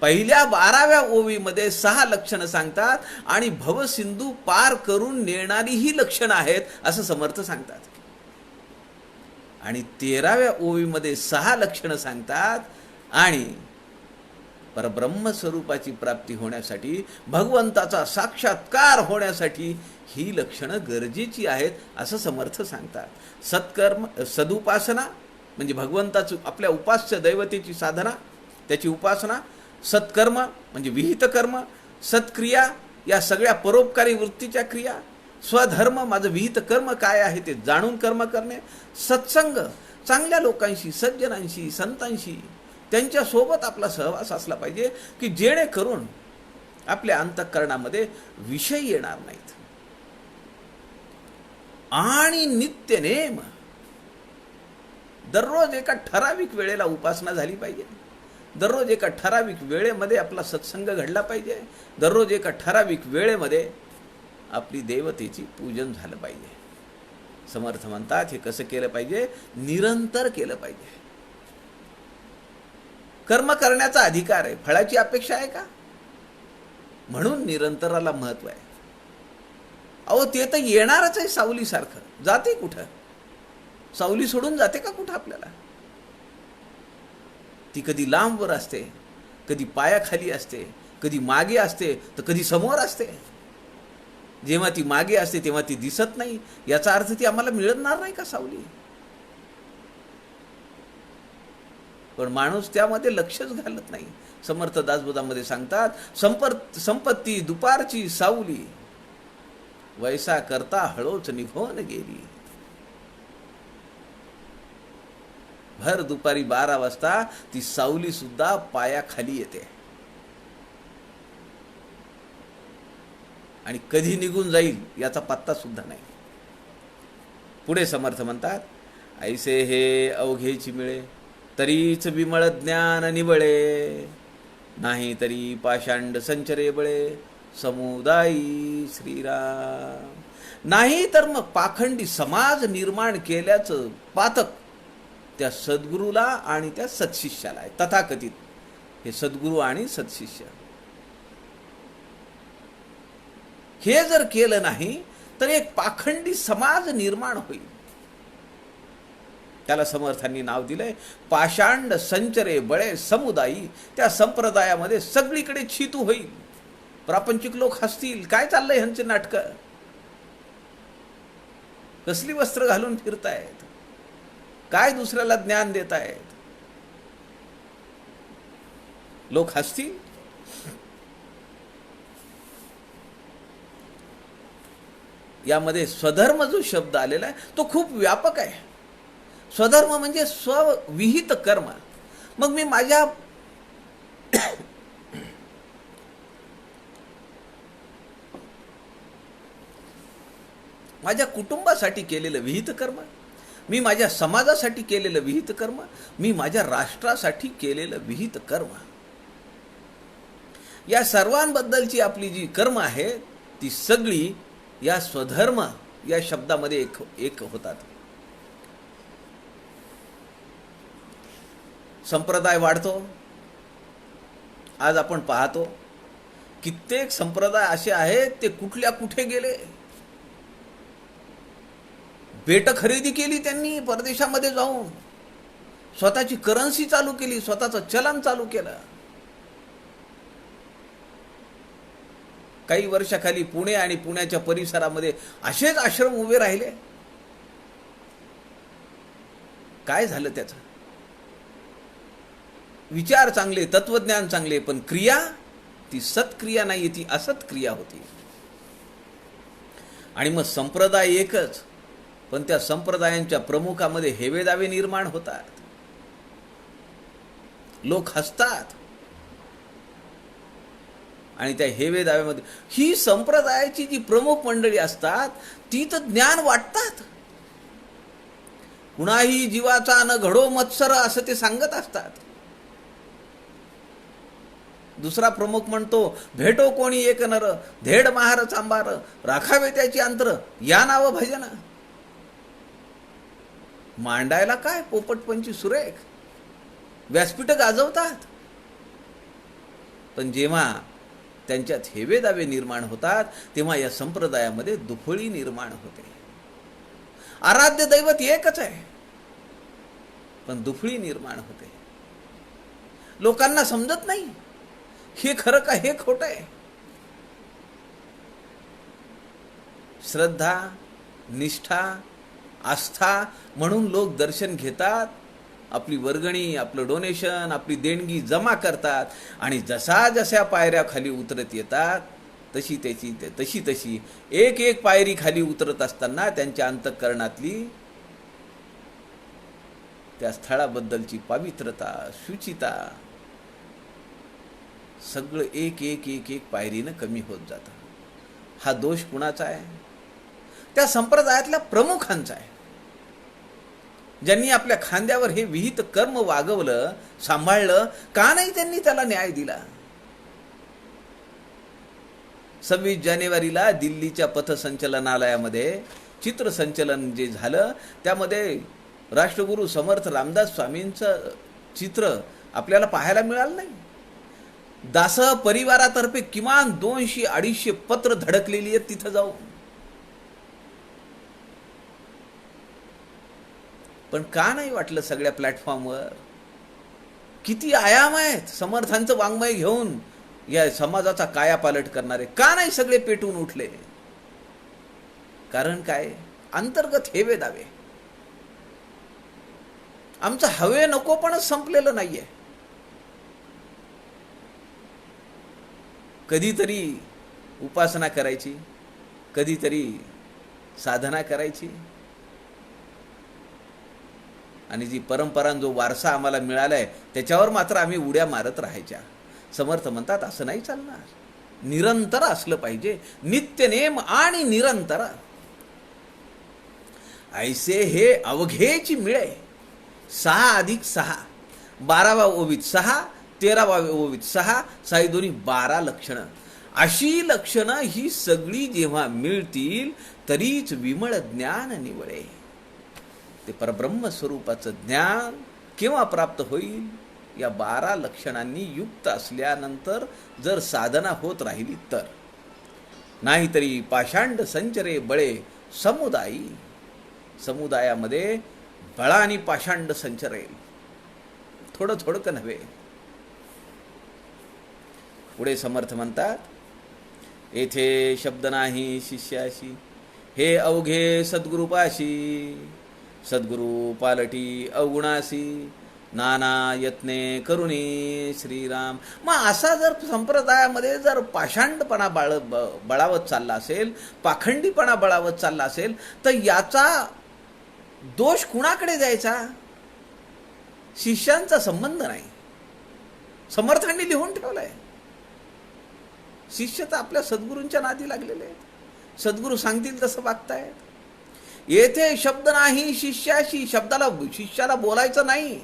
Speaker 1: पहिल्या 12व्या ओवीमध्ये 6 लक्षणं सांगतात आणि भवसिंधू पार करून नेणारी ही लक्षणं आहेत असं समर्थ सांगतात. आणि 13व्या ओवीमध्ये 6 लक्षणं सांगतात आणि परब्रह्म स्वरूपाची प्राप्ती होण्यासाठी, भगवंताचा साक्षात्कार होण्यासाठी ही लक्षणं गरजेची आहेत असं समर्थ सांगतात. सत्कर्म, सदुपासना म्हणजे भगवंताची आपल्या उपास्य दैवतेची साधना, त्याची उपासना. सत्कर्म म्हणजे विहित कर्म. सत्क्रिया या सगळ्या परोपकारी वृत्तीच्या क्रिया. स्वधर्म, माझं विहित कर्म काय आहे ते जाणून कर्म करणे. सत्संग, चांगल्या लोकांशी, सज्जनांशी, संतांशी त्यांच्यासोबत आपला सहवास असला पाहिजे की जेणेकरून आपल्या अंतःकरणामध्ये विषय येणार नाहीत. आणि नित्यनेम, दररोज एका ठराविक वेळेला उपासना झाली पाहिजे. दररोज एका ठराविक वेळेमध्ये आपला सत्संग घडला पाहिजे. दररोज एका ठराविक वेळेमध्ये आपली देवतेची पूजन झालं पाहिजे. समर्थ म्हणतात हे कसं केलं पाहिजे? निरंतर केलं पाहिजे. कर्म करण्याचा अधिकार आहे, फळाची अपेक्षा आहे का? म्हणून निरंतराला महत्व आहे. अहो, ते तर येणारच आहे सावलीसारखं. जाते कुठं? सावली सोडून जाते का कुठं आपल्याला? ती कधी लांबवर असते, कधी पायाखाली असते, कधी मागे असते, तर कधी समोर असते. जेव्हा ती मागे असते तेव्हा ती दिसत नाही. याचा अर्थ ती आम्हाला मिळणार नाही का सावली? पण माणूस त्यामध्ये लक्षच घालत नाही. समर्थ दासबोधामध्ये सांगतात, संपत्ती दुपारची सावली, वैसा करता हळूच निघून गेली. भर दुपारी 12 वाजता ती सावली सुद्धा पायाखाली येते आणि कधी निघून जाईल याचा पत्ता सुद्धा नाही. पुढे समर्थ म्हणतात, ऐसे हे अवघेची मिळे तरीच विमळ ज्ञान निबळे, नाही तरी पाषांड संचरे बळे, समुदायी श्रीराम. नाही तर मग पाखंडी समाज निर्माण केल्याचं पातक त्या सद्गुरूला आणि त्या सत्शिष्याला आहे. तथाकथित हे सद्गुरू आणि सत्शिष्य हे जर केलं नाही तर एक पाखंडी समाज निर्माण होईल. त्याला समर्थांनी नाव दिलंय पाषांड संचरे बळे समुदायी. त्या संप्रदायामध्ये सगळीकडे छितू होईल. प्रापंचिक लोक हसतील, काय चाललंय ह्यांचे नाटक, कसली वस्त्र घालून फिरतायत, काय दुसऱ्याला ज्ञान देतायत. लोक हसतील. यामध्ये स्वधर्म जो शब्द आलेला आहे तो खूप व्यापक आहे. स्वधर्म म्हणजे स्वविहित कर्म. मग मी माझ्या कुटुंबासाठी केलेलं विहित कर्म, मी माझ्या समाजासाठी केलेलं विहित कर्म, मी माझ्या राष्ट्रासाठी केलेलं विहित कर्म, या सर्वांबद्दलची आपली जी कर्म आहे ती सगळी या स्वधर्म या शब्दामध्ये एक होतात. संप्रदाय वाढतो. आज आपण पाहतो कित्येक संप्रदाय असे आहेत ते कुठल्या कुठे गेले. बेट खरेदी केली त्यांनी परदेशामध्ये जाऊन, स्वतःची करन्सी चालू केली, स्वतःचं चलन चालू केलं. काही वर्षाखाली पुणे आणि पुण्याच्या परिसरामध्ये असेच आश्रम उभे राहिले. काय झालं त्याचं? विचार चांगले, तत्वज्ञान चांगले, पण क्रिया ती सत्क्रिया नाही, ती असत्क्रिया होती. आणि मग संप्रदाय एकच, पण त्या संप्रदायांच्या प्रमुखामध्ये हेवेदावे निर्माण होतात. लोक हसतात आणि त्या हेवेदाव्यामध्ये ही संप्रदायाची जी प्रमुख मंडळी असतात ती तर ज्ञान वाटतात. कुणाही जीवाचा न घडो मत्सर असं ते सांगत असतात. दुसरा प्रमुख म्हणतो भेटो कोणी एक नर, धेड महार चांबार, राखावे त्याची अंतर, या नाव भजन. मांडायला काय पोपटपंची सुरेख, व्यासपीठ गाजवतात. पण जेव्हा त्यांच्यात हेवेदावे निर्माण होतात तेव्हा या संप्रदायामध्ये दुफळी निर्माण होते. आराध्य दैवत एकच आहे पण दुफळी निर्माण होते. लोकांना समजत नाही हे खरं का हे खोटं आहे. श्रद्धा, निष्ठा, आस्था म्हणून लोक दर्शन घेतात, आपली वर्गणी, आपलं डोनेशन, आपली देणगी जमा करतात आणि जसा जशा पायऱ्या खाली उतरत येतात तशी एक एक पायरी खाली उतरत असताना त्यांच्या अंतःकरणातली त्या स्थळाबद्दलची पवित्रता, शुचिता सगळं एक पायरीनं कमी होत जातं. हा दोष कुणाचा आहे? त्या संप्रदायातल्या प्रमुखांचा आहे, ज्यांनी आपल्या खांद्यावर हे विहित कर्म वागवलं, सांभाळलं. का नाही त्यांनी त्याला न्याय दिला? 26 जानेवारीला दिल्लीच्या पथसंचलनालयामध्ये चित्रसंचलन जे झालं त्यामध्ये राष्ट्रगुरू समर्थ रामदास स्वामींचं चित्र आपल्याला पाहायला मिळालं नाही. दास परिवारातर्फे किमान 200-250 पत्र धडकलेली आहेत तिथं जाऊन. पण का नाही वाटलं सगळ्या प्लॅटफॉर्मवर? किती आयाम आहेत समर्थांचं वाङ्मय घेऊन या समाजाचा कायापालट करणारे. का नाही सगळे पेटून उठले? कारण काय? अंतर्गत हेवे दावे. आमचं हवे नको पण संपलेलं नाहीये. कधीतरी उपासना करायची, कधीतरी साधना करायची, आणि जी परंपरा जो वारसा आम्हाला मिळालाय त्याच्यावर मात्र आम्ही उड्या मारत राहायच्या. समर्थ म्हणतात असं नाही चालणार. निरंतर असलं पाहिजे, नित्यनेम आणि निरंतर. ऐसे हे अवघेची मिळे. 6 + 6 12व्या ओवीत 6, 13व्या ओवीत 6, 6 × 2 12 लक्षणं. अशी लक्षणं ही सगळी जेव्हा मिळतील तरीच विमळ ज्ञान निवळे. ते परब्रह्म स्वरूपाचं ज्ञान केव्हा प्राप्त होईल? या 12 लक्षणांनी युक्त असल्यानंतर जर साधना होत राहिली तर. नाहीतरी पाषांड संचरे बळे समुदायी. समुदायामध्ये बळाने पाषांड संचरेल, थोडं थोडकं नव्हे. पुढे समर्थ म्हणतात, येथे शब्द नाही शिष्याशी, हे अवघे सद्गुरुपाशी. सद्गुरु पालटी अवगुणासी, नाना यत्ने करुणी श्रीराम. मग असा जर संप्रदायामध्ये जर पाषांडपणा बळावत चालला असेल, पाखंडीपणा बळावत चालला असेल, तर याचा दोष कुणाकडे द्यायचा? शिष्यांचा संबंध नाही. समर्थांनी लिहून ठेवलाय. शिष्य तर आपल्या सद्गुरूंच्या नादी लागलेले आहेत. सद्गुरू सांगतील तसं वागतायत. येथे शब्द नाही शिष्याशी. शिष्याला बोलायचं नाही,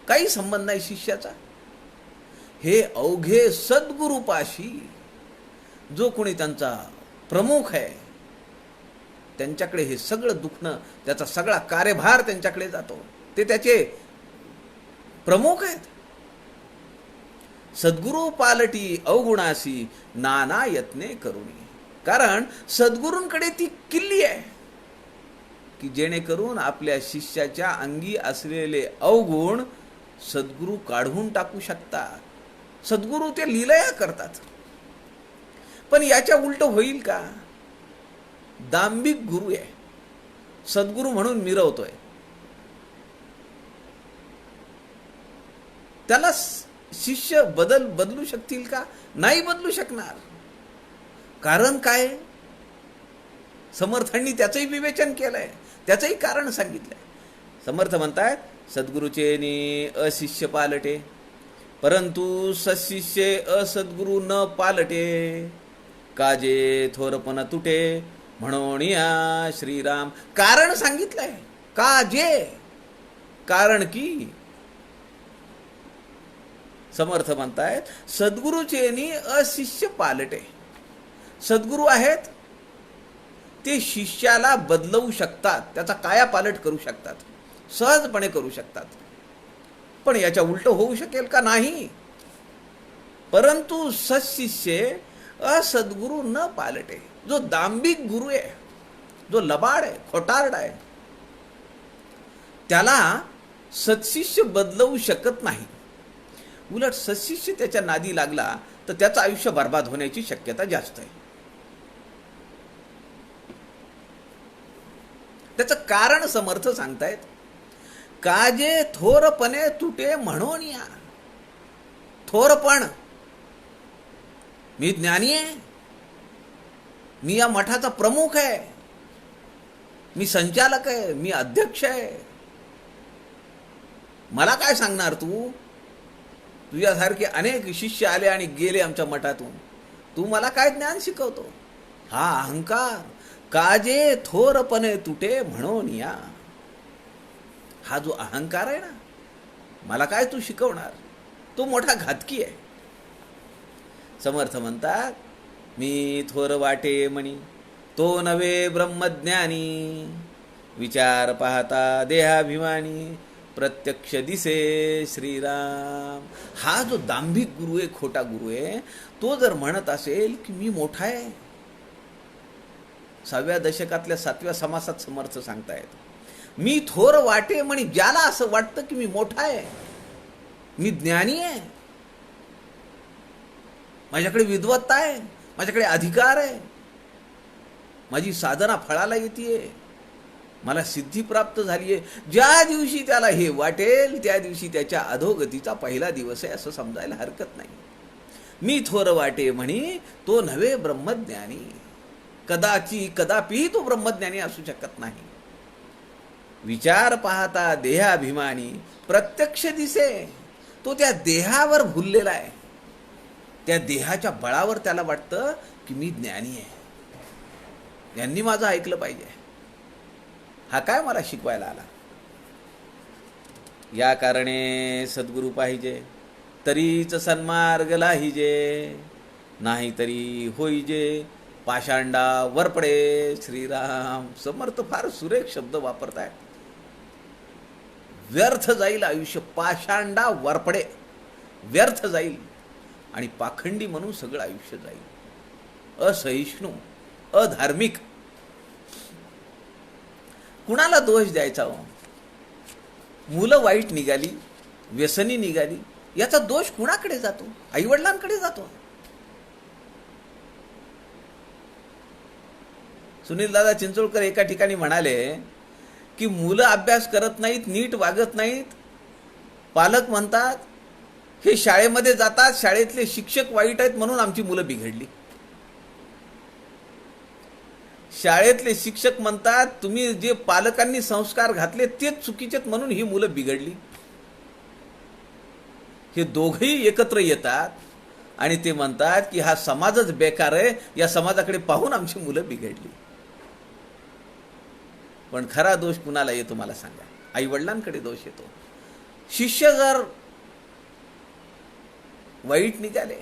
Speaker 1: काही संबंध नाही शिष्याचा. हे अवघे सद्गुरुपाशी, जो कोणी त्यांचा प्रमुख आहे, त्यांच्याकडे हे सगळं दुखणं, त्याचा सगळा कार्यभार त्यांच्याकडे जातो. ते त्याचे प्रमुख आहेत. सद्गुरु पालटी अवगुणासी, नाना यत्ने करुणी. कारण सद्गुरूंकडे ती किल्ली आहे की जेणेकरून आपल्या शिष्याच्या अंगी असलेले अवगुण सद्गुरू काढून टाकू शकतात. सद्गुरू ते लीलया करतात. पण याच्या उलट होईल का? दांभिक गुरु आहे, सद्गुरू म्हणून मिरवतोय, त्याला शिष्य बदलू शकतील का? नाही बदलू शकणार. कारण काय? समर्थांनी त्याचंही विवेचन केलंय, त्याचंही कारण सांगितलंय. समर्थ म्हणतात, सद्गुरूचे नि अशिष्य पालटे, परंतु सशिष्ये असद्गुरू न पालटे. काजे थोरपण तुटे, म्हणून या श्रीराम. कारण सांगितलंय. काजे, कारण की समर्थ म्हणतायत, सद्गुरूचे नि अशिष्य पालटे. सद्गुरू आहेत ते शिष्याला बदलवू शकतात, त्याचा कायापालट करू शकतात, सहजपणे करू शकतात. पण याच्या उलट होऊ शकेल का? नाही. परंतु सशिष्ये असद्गुरू न पालटे. जो दांभिक गुरु आहे, जो लबाड आहे, खोटारड आहे, त्याला सत्शिष्य बदलवू शकत नाही. उलट सत्शिष्य त्याच्या नादी लागला तर त्याचं आयुष्य बर्बाद होण्याची शक्यता जास्त आहे. त्याचं कारण समर्थ सांगतायत, काजे थोरपणे तुटे म्हणून या. थोरपण, मी ज्ञानी आहे, मी या मठाचा प्रमुख आहे, मी संचालक आहे, मी अध्यक्ष आहे, मला काय सांगणार तू? तुझ्यासारखे अनेक शिष्य आले आणि गेले आमच्या मठातून, तू मला काय ज्ञान शिकवतो? हा अहंकार. काजे थोरपणे तुटे म्हणून या. हा जो अहंकार आहे ना, मला काय तू शिकवणार? तो मोठा घातकी आहे. समर्थ म्हणतात, मी थोर वाटे म्हणी, तो नवे ब्रह्मज्ञानी. विचार पाहता देहाभिमानी, प्रत्यक्ष दिसे श्रीराम. हा जो दांभिक गुरु आहे, खोटा गुरु आहे, तो जर म्हणत असेल की मी मोठा आहे, 6व्या दशकातल्या 7व्या समासात समर्थ सांगतायत, मी थोर वाटे म्हणी. ज्याला असं वाटतं की मी मोठा आहे, मी ज्ञानी आहे, माझ्याकडे विद्वत्ता आहे, माझ्याकडे अधिकार आहे, माझी साधना फळाला येते, मला सिद्धी प्राप्त झाली आहे, ज्या दिवशी त्याला हे वाटेल त्या दिवशी त्याच्या अधोगतीचा पहिला दिवस आहे असं समजायला हरकत नाही. मी थोर वाटे म्हणी, तो नव्हे ब्रह्मज्ञानी. कदापि तो ब्रह्मज्ञानी असू शकत नाही. विचार पाहता देहाभिमानी, प्रत्यक्ष दिसे. तो त्या देहावर भुललेला आहे. त्या देहाच्या बळावर त्याला वाटतं की मी ज्ञानी आहे, यांनी माझं ऐकलं पाहिजे, हा काय मला शिकवायला आला. या कारणे सद्गुरू पाहिजे. तरीच सन्मार्ग लाहिजे, नाही तरी होईजे पाषांडा वरपडे. श्रीराम समर्थ फार सुरेख शब्द वापरताय. व्यर्थ जाईल आयुष्य, पाषांडा वरपडे, व्यर्थ जाईल आणि पाखंडी म्हणून सगळं आयुष्य जाईल. असहिष्णू, अधार्मिक. कुणाला दोष द्यायचा हो? मुलं वाईट निघाली, व्यसनी निघाली, याचा दोष कुणाकडे जातो? आईवडिलांकडे जातो. सुनील दादा चिंचोळकर एका ठिकाणी म्हणाले की मुलं अभ्यास करत नाहीत, नीट वागत नाहीत. पालक म्हणतात हे शाळेमध्ये जातात, शाळेतले शिक्षक वाईट आहेत म्हणून आमची मुलं बिघडली. शाळेतले शिक्षक म्हणतात तुम्ही जे पालकांनी संस्कार घातले तेच चुकीचेत म्हणून ही मुलं बिघडली. हे दोघेही एकत्र येतात आणि ते म्हणतात की हा समाजच बेकार आहे, या समाजाकडे पाहून आमची मुलं बिघडली. पण खरा दोष कुणाला येतो मला सांगा? आई वडिलांकडे दोष येतो. शिष्य जर वाईट निघाले,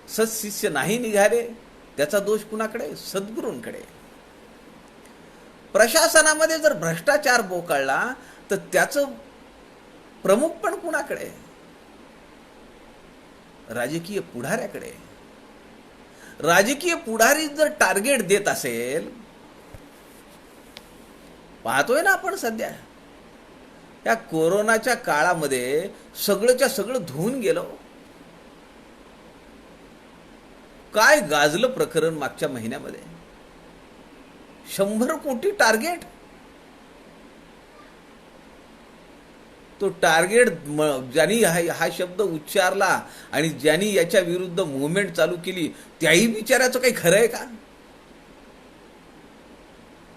Speaker 1: सत्शिष्य नाही निघाले, त्याचा दोष कुणाकडे? सद्गुरूंकडे. प्रशासनामध्ये जर भ्रष्टाचार बोकाळला तर त्याचं प्रमुख पण कुणाकडे? राजकीय पुढाऱ्याकडे. राजकीय पुढारी जर टार्गेट देत असेल, पाहतोय ना आपण सध्या या कोरोनाच्या काळामध्ये सगळंच्या सगळं धुवून गेलं. काय गाजलं प्रकरण मागच्या महिन्यामध्ये? 100 कोटी टार्गेट. तो टार्गेट ज्यांनी हा शब्द उच्चारला आणि ज्यांनी याच्या विरुद्ध मुवमेंट चालू केली त्याही बिचाऱ्याचं काही खरं आहे का?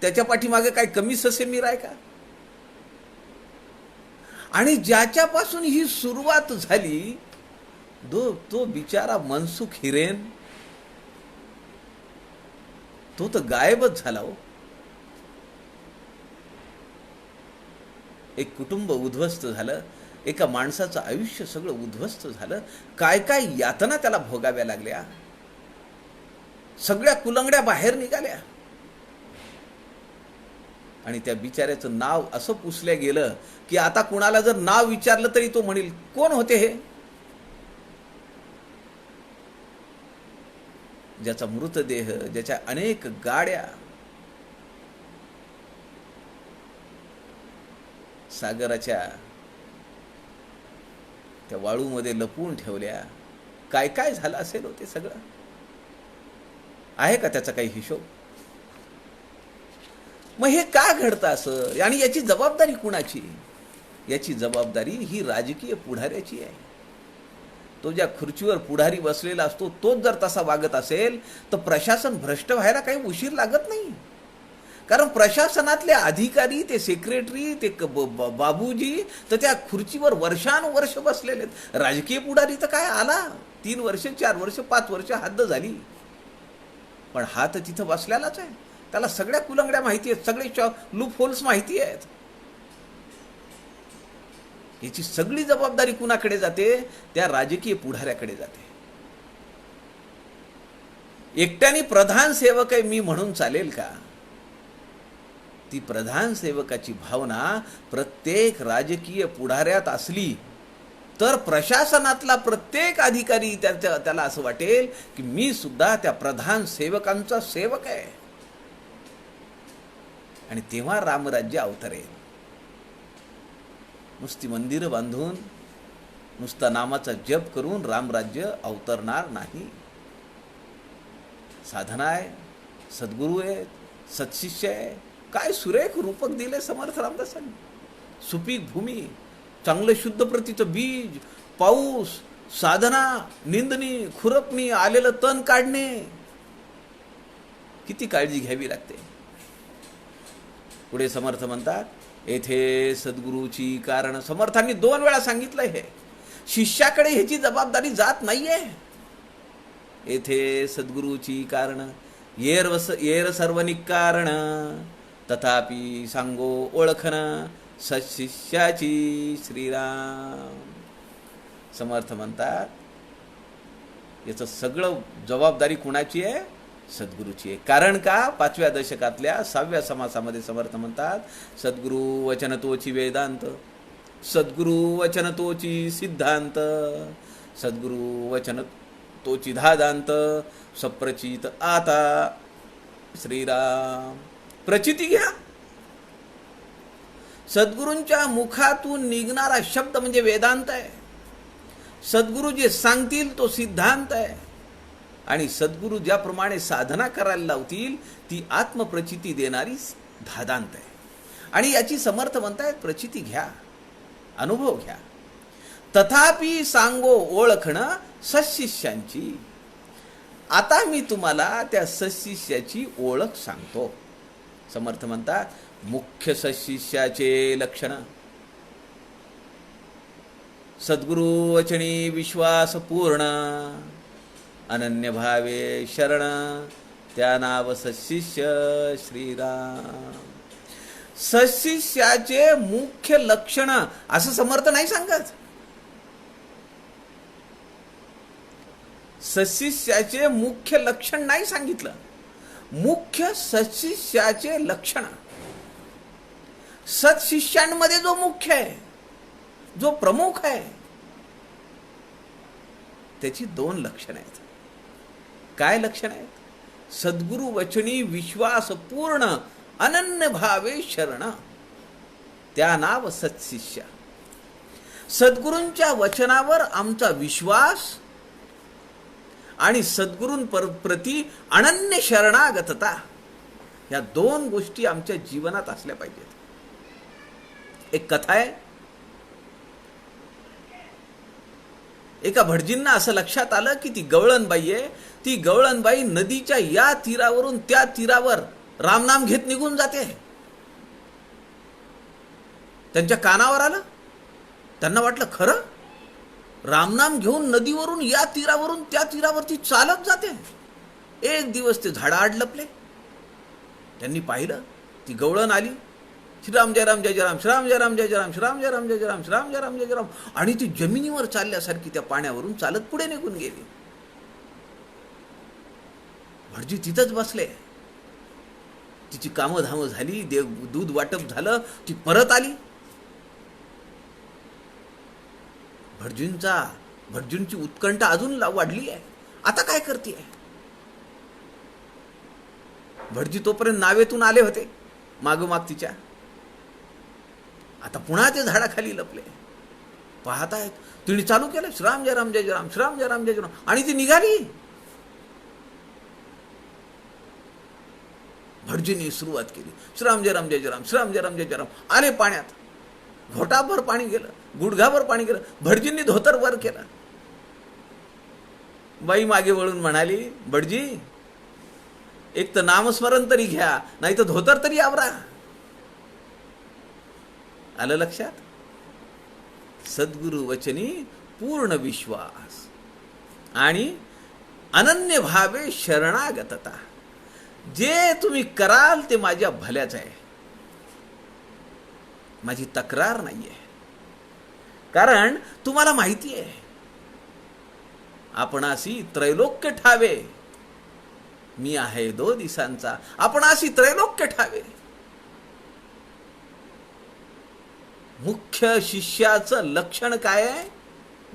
Speaker 1: त्याच्या पाठीमागे काय कमी ससेमीर आहे का? आणि ज्याच्यापासून ही सुरुवात झाली तो बिचारा मनसुख हिरेन, तो तर गायबच झाला हो. एक कुटुंब उद्ध्वस्त झालं, एका माणसाचं आयुष्य सगळं उद्ध्वस्त झालं. काय काय यातना त्याला भोगाव्या लागल्या, सगळ्या कुलंगड्या बाहेर निघाल्या आणि त्या बिचाऱ्याचं नाव असं पुसल्या गेलं की आता कुणाला जर नाव विचारलं तरी तो म्हणेल कोण होते हे? ज्याचा मृतदेह, ज्याच्या अनेक गाड्या सागराच्या त्या वाळूमध्ये लपवून ठेवल्या. काय काय झालं असेल होते सगळं? आहे का त्याचा काही हिशोब? मग हे का घडतं असं? आणि याची जबाबदारी कुणाची? याची जबाबदारी ही राजकीय पुढाऱ्याची आहे. तो ज्या खुर्चीवर पुढारी बसलेला असतो तोच जर तसा वागत असेल तर प्रशासन भ्रष्ट व्हायला काही उशीर लागत नाही. कारण प्रशासनातले अधिकारी, ते सेक्रेटरी, ते बाबूजी तर त्या खुर्चीवर वर्षानुवर्ष बसलेले आहेत. राजकीय पुढारी तर काय आला 3 वर्ष 4 वर्ष 5 वर्ष हद्द झाली, पण हा तर तिथं बसलेलाच आहे. त्याला सगळ्या कुलंगड्या माहिती आहेत, सगळे लूप होल्स माहिती आहेत. याची सगळी जबाबदारी कुणाकडे जाते? त्या राजकीय पुढाऱ्याकडे जाते. एकट्याने प्रधान सेवक आहे मी म्हणून चालेल का? ती प्रधान सेवकाची भावना प्रत्येक राजकीय पुढाऱ्यात असली तर प्रशासनातला प्रत्येक अधिकारी त्याला असं वाटेल की मी सुद्धा त्या प्रधान सेवकांचा सेवक आहे. आणि तेव्हा रामराज्य अवतरेल. नुसती मंदिरं बांधून, नुसता नामाचा जप करून रामराज्य अवतरणार नाही. साधना आहे, सद्गुरू आहेत, सत्शिष्य आहे. काय सुरेख रूपक दिले समर्थ रामदासांनी. सुपीक भूमी, चांगलं शुद्ध प्रतीचं बीज, पाऊस, साधना, निंदणी, खुरपणी, आलेलं तण काढणे. किती काळजी घ्यावी लागते. पुढे समर्थ म्हणतात येथे सद्गुरूची कारण. समर्थांनी 2 वेळा सांगितलंय हे. शिष्याकडे ह्याची जबाबदारी जात नाहीये. येथे सद्गुरूची कारण येर सर्व निकारण तथापि सांगो ओळखन सत्शिष्याची श्रीराम. समर्थ म्हणतात याचं सगळं जबाबदारी कुणाची आहे? सद्गुरूची आहे. कारण का? 5व्या दशकातल्या 6व्या समासामध्ये समर्थ म्हणतात सद्गुरू वचन तोची वेदांत, सद्गुरू वचन तोची सिद्धांत, सद्गुरू वचन तोची धादांत, सप्रचित आता श्रीराम. प्रचिती घ्या. सद्गुरूंच्या मुखातून निघणारा शब्द म्हणजे वेदांत आहे. सद्गुरू जे सांगतील तो सिद्धांत आहे. आणि सद्गुरू ज्याप्रमाणे साधना करायला लावतील ती आत्मप्रचिती देणारी धादांत आहे. आणि याची समर्थ म्हणतायत प्रचिती घ्या, अनुभव घ्या. तथापि सांगो ओळखणं सत्शिष्यांची. आता मी तुम्हाला त्या सत्शिष्याची ओळख सांगतो. समर्थ म्हणतात मुख्य सत्शिष्याचे लक्षण. सद्गुरु वचनी विश्वास पूर्ण, अनन्य भावे शरण, त्या नाव सत्शिष्य श्रीराम. सत्शिष्याचे मुख्य लक्षण असं समर्थ नाही सांगत. सत्शिष्याचे मुख्य लक्षण नाही सांगितलं. मुख्य सत्शिष्याचे लक्षण. सत्शिष्यांमध्ये जो मुख्य आहे, जो प्रमुख आहे, त्याची 2 लक्षणं आहेत. काय लक्षण आहेत? सद्गुरु वचनी विश्वास पूर्ण, अनन्य भावे शरण, त्या नाव सत्शिष्य. सद्गुरूंच्या वचनावर आमचा विश्वास आणि सद्गुरूंप्रती अनन्य शरणागतता, या 2 गोष्टी आमच्या जीवनात असल्या पाहिजेत. एक कथा आहे. एका भटजींना असं लक्षात आलं की ती गवळणबाई आहे. ती गवळणबाई नदीच्या या तीरावरून त्या तीरावर रामनाम घेत निघून जाते. त्यांच्या कानावर आलं. त्यांना वाटलं खरं रामनाम घेऊन नदीवरून या तीरावरून त्या तीरावरती चालत जाते. एक दिवस ते झाडाआड लपले. त्यांनी पाहिलं ती गवळण आली. श्रीराम जय राम जय जय राम, श्रीराम जय राम जय जय राम, श्रीराम जय राम जय जय राम, श्रीराम जय राम जय जय राम. आणि ती जमिनीवर चालल्यासारखी त्या पाण्यावरून चालत पुढे निघून गेली. भटजी तिथंच बसले. तिची कामधाम झाली, दूध वाटप झालं, ती परत आली. भटजींची उत्कंठा अजून वाढली आहे. आता काय करते? भटजी तोपर्यंत नावेतून आले होते मागोमाग तिच्या. आता पुन्हा ते झाडाखाली लपले. पाहतायत तिने चालू केलं श्रीराम जय राम जय जय राम, श्रीराम जय राम जय जय राम. आणि ती निघाली. भटजींनी सुरुवात केली श्रीराम जय राम जय जय राम, श्रीराम जय राम जय जय राम. आले पाण्यात. घोटाभर पाणी गेलं, गुडघाभर पाणी गेलं. भटजींनी धोतर वर केलं. बाई मागे वळून म्हणाली भटजी एक तर नामस्मरण तरी घ्या, नाही तर धोतर तरी आवरा. आलं लक्षात? सद्गुरु वचनी पूर्ण विश्वास आणि अनन्य भावे शरणागतता. जे तुम्ही कराल ते माझ्या भल्याच आहे, माझी तक्रार नाहीये. कारण तुम्हाला माहिती आहे आपणासी त्रैलोक्य ठावे, मी आहे 2 दिवसांचा. आपणासी त्रैलोक्य ठावे. मुख्य शिष्याचं लक्षण काय आहे?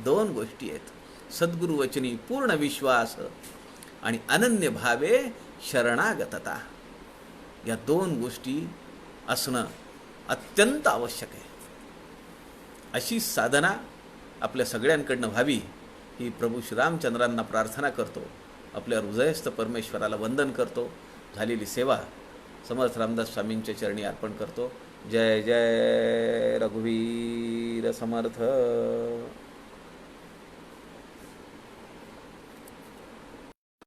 Speaker 1: 2 गोष्टी आहेत. सद्गुरु वचनी पूर्ण विश्वास आणि अनन्य भावे शरणागतता. या 2 गोष्टी असणं अत्यंत आवश्यक आहे. अशी साधना आपल्या सगळ्यांकडनं व्हावी ही प्रभू श्रीरामचंद्रांना प्रार्थना करतो. आपल्या हृदयस्थ परमेश्वराला वंदन करतो. झालेली सेवा समर्थ रामदास स्वामींच्या चरणी अर्पण करतो. जय जय रघुवीर समर्थ.